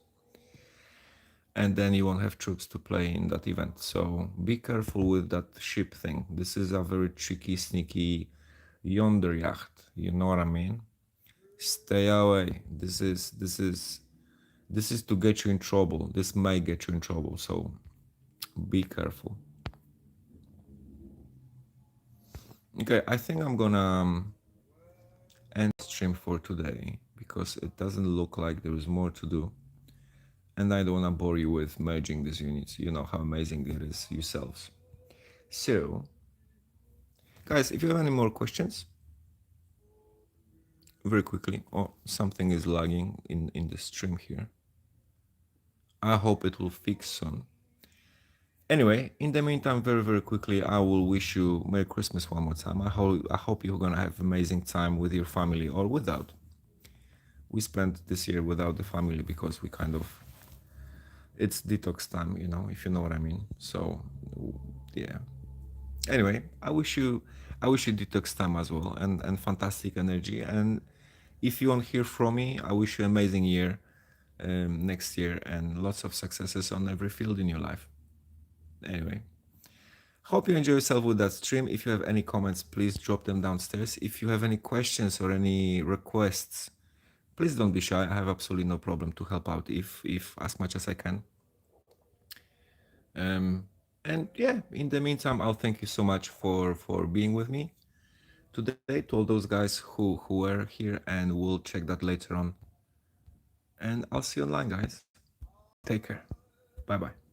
S1: and then you won't have troops to play in that event. So be careful with that ship thing. This is a very tricky, sneaky yonder yacht. You know what I mean? Stay away. This is to get you in trouble. This may get you in trouble, so be careful. Okay, I think I'm gonna end stream for today because it doesn't look like there is more to do, and I don't want to bore you with merging these units. You know how amazing it is yourselves. So, guys, if you have any more questions, very quickly. Oh, something is lagging in the stream here. I hope it will fix soon. Anyway, in the meantime, very quickly, I will wish you Merry Christmas one more time. I hope you're gonna have amazing time with your family or without. We spent this year without the family because we kind of, it's detox time, you know, if you know what I mean. So yeah. Anyway, I wish you detox time as well, and fantastic energy. And if you won't hear from me, I wish you an amazing year next year and lots of successes on every field in your life. Anyway, hope you enjoy yourself with that stream. If you have any comments, please drop them downstairs. If you have any questions or any requests, please don't be shy. I have absolutely no problem to help out if as much as I can. And yeah, in the meantime, I'll thank you so much for being with me today, to all those guys who were here, and we'll check that later on. And I'll see you online, guys. Take care. Bye bye.